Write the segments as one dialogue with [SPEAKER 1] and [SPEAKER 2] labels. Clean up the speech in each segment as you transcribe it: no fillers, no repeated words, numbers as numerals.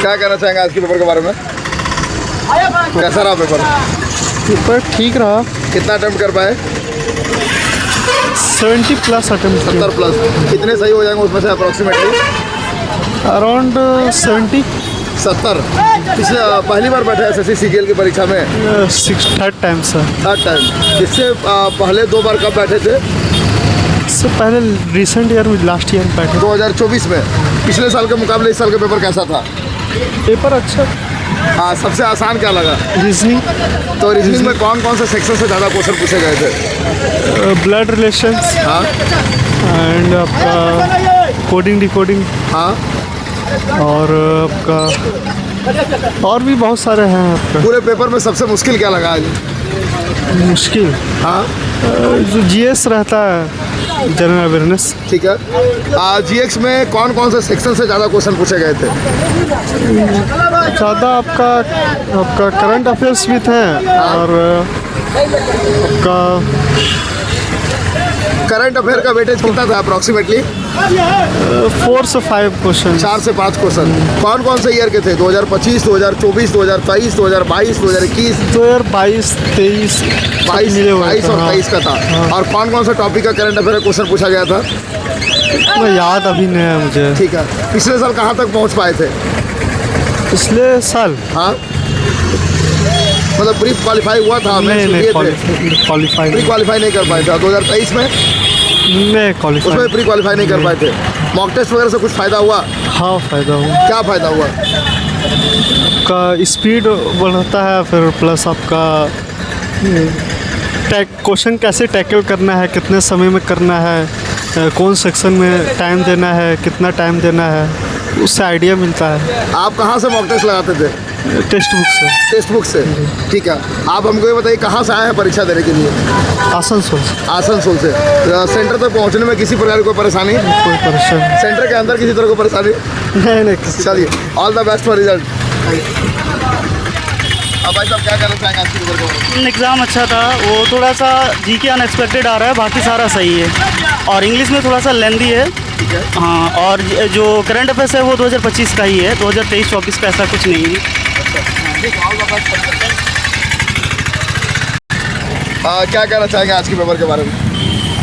[SPEAKER 1] क्या कहना चाहेंगे आज के पेपर के बारे में? कैसा रहा पेपर?
[SPEAKER 2] पेपर ठीक रहा।
[SPEAKER 1] कितना अटेम्प्ट कर पाए?
[SPEAKER 2] 70+ अटेम्प्ट।
[SPEAKER 1] 70+। कितने सही हो जाएंगे उसमें से अप्रोक्सीमेटली?
[SPEAKER 2] अराउंड 70।
[SPEAKER 1] 70। पिछले पहली बार बैठे SSC CGL की परीक्षा में?
[SPEAKER 2] Third time sir.
[SPEAKER 1] Third time. इससे पहले 2 बार कब बैठे थे?
[SPEAKER 2] इससे पहले रिसेंट ईयर में, लास्ट ईयर बैठे।
[SPEAKER 1] 2024 में। पिछले साल के मुकाबले इस साल का पेपर कैसा था?
[SPEAKER 2] पेपर अच्छा।
[SPEAKER 1] हाँ, सबसे आसान क्या लगा?
[SPEAKER 2] रीजनिंग।
[SPEAKER 1] तो रीजनिंग में कौन कौन से सेक्शन से ज़्यादा क्वेश्चन पूछे गए थे?
[SPEAKER 2] Blood relations.
[SPEAKER 1] हाँ।
[SPEAKER 2] एंड आपका कोडिंग डिकोडिंग।
[SPEAKER 1] हाँ।
[SPEAKER 2] और आपका और भी बहुत सारे हैं आपका।
[SPEAKER 1] पूरे पेपर में सबसे मुश्किल क्या लगा आज?
[SPEAKER 2] मुश्किल?
[SPEAKER 1] हाँ।
[SPEAKER 2] जो GS रहता है, जनरल अवेयरनेस।
[SPEAKER 1] ठीक है। GX में कौन कौन से सेक्शन से ज़्यादा क्वेश्चन पूछे गए थे?
[SPEAKER 2] ज़्यादा आपका करंट अफेयर्स भी थे और आपका
[SPEAKER 1] करंट अफेयर का वेटेज कितना था अप्रॉक्सीमेटली?
[SPEAKER 2] 4 से 5 क्वेश्चन।
[SPEAKER 1] 4 से 5 क्वेश्चन। कौन कौन से ईयर के थे? 2025, 2024, 2023, 2022, 2021?
[SPEAKER 2] 2022, 23,
[SPEAKER 1] 22 और 23 का था। और कौन कौन सा टॉपिक का करंट अफेयर क्वेश्चन पूछा गया था?
[SPEAKER 2] मैं याद अभी नहीं है मुझे।
[SPEAKER 1] ठीक है। पिछले साल कहाँ तक पहुँच पाए थे?
[SPEAKER 2] पिछले साल?
[SPEAKER 1] हाँ, मतलब प्री क्वालिफाई हुआ था?
[SPEAKER 2] नहीं, क्वालिफाई
[SPEAKER 1] प्री क्वालिफाई नहीं कर पाए थे। 2023 में?
[SPEAKER 2] नहीं, क्वालिफाई।
[SPEAKER 1] उसमें प्री क्वालिफाई नहीं कर पाए थे। मॉक टेस्ट वगैरह से कुछ फ़ायदा हुआ?
[SPEAKER 2] हाँ, फ़ायदा हुआ।
[SPEAKER 1] क्या फ़ायदा हुआ?
[SPEAKER 2] आपका स्पीड बढ़ता है, फिर प्लस आपका क्वेश्चन कैसे टैकल करना है, कितने समय में करना है, कौन सेक्शन में टाइम देना है, कितना टाइम देना है, उससे आइडिया मिलता है।
[SPEAKER 1] आप कहाँ से मॉक टेस्ट लगाते थे?
[SPEAKER 2] टेक्स्ट बुक से।
[SPEAKER 1] टेक्स्ट बुक से। ठीक है। आप हमको ये बताइए कहाँ से आए हैं परीक्षा देने के लिए?
[SPEAKER 2] आसनसोल से।
[SPEAKER 1] आसनसोल से। सेंटर तक पहुँचने में किसी प्रकार की कोई परेशानी?
[SPEAKER 2] कोई परेशानी?
[SPEAKER 1] सेंटर के अंदर किसी तरह की परेशानी?
[SPEAKER 2] नहीं।
[SPEAKER 1] चलिए, all the best for result. अब भाई साहब क्या कहना चाहेंगे आज के पेपर के बारे में?
[SPEAKER 3] एग्ज़ाम अच्छा था। वो थोड़ा सा GK अनएक्सपेक्टेड आ रहा है, बाकी सारा सही है। और इंग्लिश में थोड़ा सा लेंदी है।
[SPEAKER 1] ठीक है।
[SPEAKER 3] हाँ, और जो करंट अफेयर्स है वो 2025 का ही है, 2023-24 का ऐसा कुछ नहीं है।
[SPEAKER 1] क्या कहना चाहेंगे आज के पेपर के बारे में?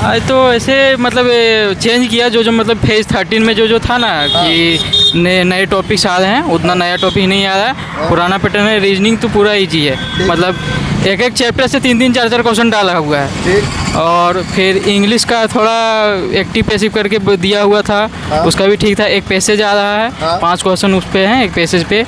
[SPEAKER 4] आज तो ऐसे मतलब चेंज किया जो मतलब फेज़ 13 में जो था ना कि नए टॉपिक्स आ रहे हैं, उतना नया टॉपिक नहीं आ रहा है। पुराना पैटर्न है। रीजनिंग तो पूरा ईजी है, मतलब एक चैप्टर से 3-3, 4-4 क्वेश्चन डाला हुआ है।
[SPEAKER 1] ठीक।
[SPEAKER 4] और फिर इंग्लिश का थोड़ा एक्टिव पैसिव करके दिया हुआ था, उसका भी ठीक था। एक पैसेज आ रहा है, 5 क्वेश्चन उस पे हैं एक पैसेज पे।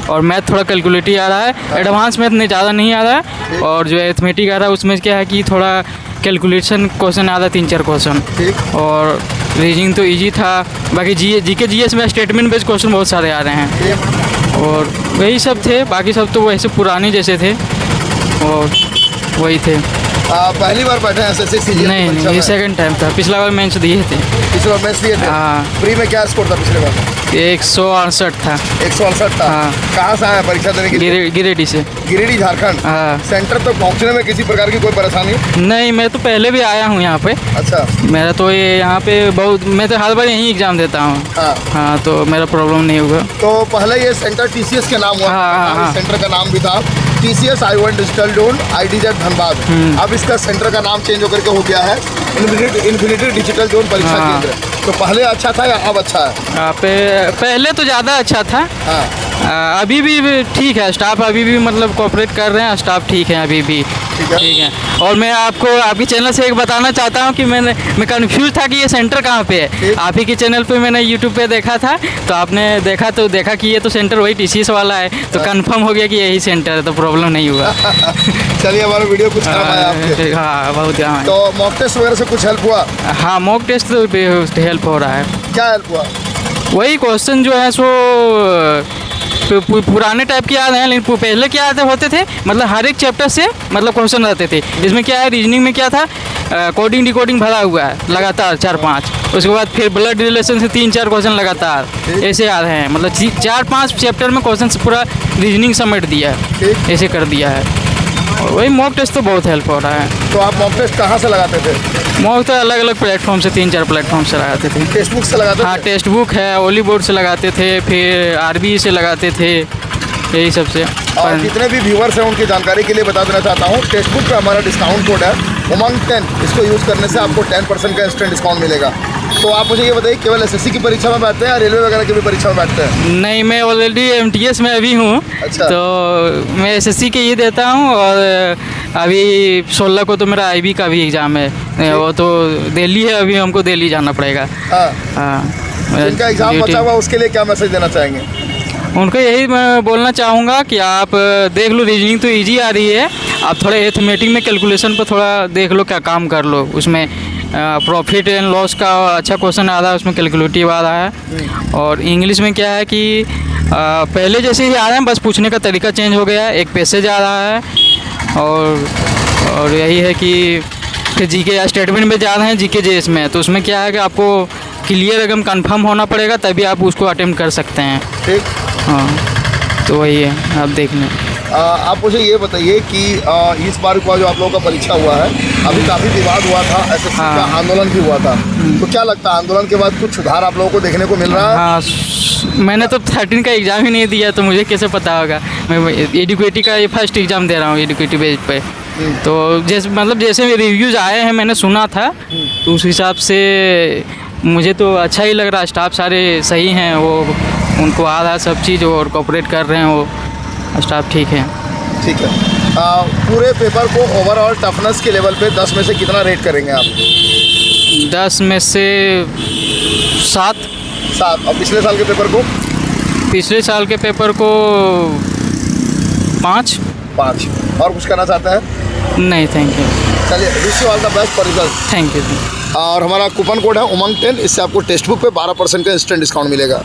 [SPEAKER 4] और मैथ थोड़ा कैलकुलेटिव आ रहा है, एडवांस मैथ ज़्यादा नहीं आ रहा है। और जो एथमेटिक आ रहा है उसमें क्या है कि थोड़ा कैलकुलेशन क्वेश्चन आ रहा है, 3-4 क्वेश्चन। और रीजनिंग तो इजी था। बाकी GK GS में स्टेटमेंट बेस्ड क्वेश्चन बहुत सारे आ रहे हैं। और वही सब थे, बाकी सब तो वैसे पुराने जैसे थे और वही थे।
[SPEAKER 1] पहली बार बैठे हैं SSC CGL?
[SPEAKER 4] नहीं, ये सेकंड टाइम था। पिछला बार मेंस दिए थे।
[SPEAKER 1] पिछले बार मेंस दिए थे?
[SPEAKER 4] हाँ।
[SPEAKER 1] प्री में क्या स्कोर था पिछले बार?
[SPEAKER 4] 168 था।
[SPEAKER 1] 168 था।
[SPEAKER 4] हाँ।
[SPEAKER 1] कहाँ से आए परीक्षा देने के लिए?
[SPEAKER 4] गिरिडीह से।
[SPEAKER 1] गिरिडीह, झारखंड।
[SPEAKER 4] हाँ।
[SPEAKER 1] सेंटर तक पहुँचने में किसी प्रकार की कोई परेशानी?
[SPEAKER 4] नहीं, मैं तो पहले भी आया हूँ यहाँ पे।
[SPEAKER 1] अच्छा।
[SPEAKER 4] मेरा तो ये यहाँ पे मैं तो हर बार यहीं एग्ज़ाम देता हूँ। हाँ, तो मेरा प्रॉब्लम नहीं होगा।
[SPEAKER 1] तो पहले ये सेंटर TCS के नाम हुआ?
[SPEAKER 4] हाँ।
[SPEAKER 1] सेंटर का नाम भी था TCS I1 digital zone IDZ Dhanbad. अब इसका सेंटर का नाम चेंज होकर के हो गया है इन्फिनिटी डिजिटल जोन परीक्षा केंद्र। तो पहले अच्छा था या अब अच्छा है?
[SPEAKER 4] पहले तो ज़्यादा अच्छा था। अभी भी ठीक है, स्टाफ अभी भी मतलब कोऑपरेट कर रहे हैं, स्टाफ ठीक है अभी भी। ठीक है। और मैं आपको आपके चैनल से एक बताना चाहता हूँ कि मैं कंफ्यूज था कि ये सेंटर कहाँ पे है। आप ही के चैनल पे मैंने यूट्यूब पे देखा था, तो आपने देखा कि ये तो सेंटर वही TCS वाला है, तो कंफर्म हो गया कि यही सेंटर है, तो प्रॉब्लम नहीं हुआ।
[SPEAKER 1] चलिए, हमारा वीडियो कुछ काम आया आपके?
[SPEAKER 4] हाँ, बहुत।
[SPEAKER 1] तो मॉक टेस्ट वगैरह से कुछ हेल्प हुआ?
[SPEAKER 4] हाँ, मॉक टेस्ट तो हेल्प हो रहा है।
[SPEAKER 1] क्या हेल्प हुआ?
[SPEAKER 4] वही क्वेश्चन जो है सो पुराने टाइप के आ रहे हैं, लेकिन पहले क्या होते थे, मतलब हर एक चैप्टर से मतलब क्वेश्चन रहते थे। इसमें क्या है, रीजनिंग में क्या था, कोडिंग डिकोडिंग भरा हुआ है लगातार 4-5। उसके बाद फिर ब्लड रिलेशन से 3-4 क्वेश्चन लगातार ऐसे आ रहे हैं। मतलब 4-5 चैप्टर में क्वेश्चन पूरा रीजनिंग समेट दिया है, ऐसे कर दिया है। और वही मॉक टेस्ट तो बहुत हेल्प हो रहा है।
[SPEAKER 1] तो आप मॉक टेस्ट कहाँ से लगाते थे?
[SPEAKER 4] मॉक तो अलग अलग प्लेटफॉर्म से 3-4 प्लेटफॉर्म से लगाते थे।
[SPEAKER 1] टेक्स्ट बुक से लगाते
[SPEAKER 4] हाँ,
[SPEAKER 1] थे?
[SPEAKER 4] टेक्स्ट बुक है, ओली बोर्ड से लगाते थे, फिर आरबी से लगाते थे, यही सबसे।
[SPEAKER 1] और जितने भी व्यूअर्स हैं उनकी जानकारी के लिए बता देना चाहता हूँ, टेक्स्ट बुक का हमारा डिस्काउंट कोड है उमंग 10। इसको यूज़ करने से आपको 10% का इंस्टेंट डिस्काउंट मिलेगा। तो आप मुझे ये बताइए, केवल एसएससी की परीक्षा में बैठते हैं या रेलवे वगैरह की भी परीक्षा में बैठते हैं?
[SPEAKER 4] नहीं, मैं ऑलरेडी एमटीएस में अभी हूँ।
[SPEAKER 1] अच्छा।
[SPEAKER 4] तो मैं एसएससी के ये देता हूँ, और अभी 16 को तो मेरा आईबी का भी एग्ज़ाम है, वो तो दिल्ली है, अभी हमको दिल्ली जाना पड़ेगा।
[SPEAKER 1] हाँ।
[SPEAKER 4] हाँ,
[SPEAKER 1] जिनका एग्जाम बचा हुआ उसके लिए क्या मैसेज देना चाहेंगे?
[SPEAKER 4] उनको यही मैं बोलना चाहूँगा कि आप देख लो, रीजनिंग तो इजी आ रही है, आप थोड़ा एथमेटिक में कैलकुलेशन पर थोड़ा देख लो, क्या काम कर लो। उसमें प्रॉफिट एंड लॉस का अच्छा क्वेश्चन आ रहा है, उसमें कैलकुलेटिव आ रहा है। और इंग्लिश में क्या है कि पहले जैसे ही आ रहे हैं, बस पूछने का तरीका चेंज हो गया है, एक पैसेज आ रहा है। और यही है कि फिर जीके या स्टेटमेंट में जा रहे हैं, जीके जेएस में, तो उसमें क्या है कि आपको क्लियर एकदम कंफर्म होना पड़ेगा, तभी आप उसको अटेम्प्ट कर सकते हैं।
[SPEAKER 1] ठीक।
[SPEAKER 4] हाँ, तो वही है, आप देख लें।
[SPEAKER 1] आप मुझे ये बताइए कि इस बार का जो आप लोगों का परीक्षा हुआ है, अभी काफ़ी विवाद हुआ था, एसएससी का आंदोलन भी हुआ था, तो क्या लगता है आंदोलन के बाद कुछ सुधार आप लोगों को देखने को मिल रहा है?
[SPEAKER 4] हाँ, मैंने तो 13 का एग्ज़ाम ही नहीं दिया, तो मुझे कैसे पता होगा। मैं एडुकेटी का ये फर्स्ट एग्ज़ाम दे रहा हूँ, एडुकेटी बेस पे। तो जैसे रिव्यूज़ आए हैं, मैंने सुना था, तो उस हिसाब से मुझे तो अच्छा ही लग रहा है। स्टाफ सारे सही हैं, वो उनको आ रहा है सब चीज़, और कोऑपरेट कर रहे हैं, वो स्टाफ ठीक है।
[SPEAKER 1] ठीक है। पूरे पेपर को ओवरऑल टफनेस के लेवल पे 10 में से कितना रेट करेंगे आप?
[SPEAKER 4] 10 में से 7।
[SPEAKER 1] 7। और पिछले साल के पेपर को?
[SPEAKER 4] पिछले साल के पेपर को 5।
[SPEAKER 1] 5। और कुछ कहना चाहते हैं?
[SPEAKER 4] नहीं, थैंक यू।
[SPEAKER 1] चलिए, wish you all the best for result.
[SPEAKER 4] Thank you.
[SPEAKER 1] और हमारा कूपन कोड है उमंग 10, इससे आपको टेक्स्ट बुक पे 12% का इंस्टेंट डिस्काउंट मिलेगा।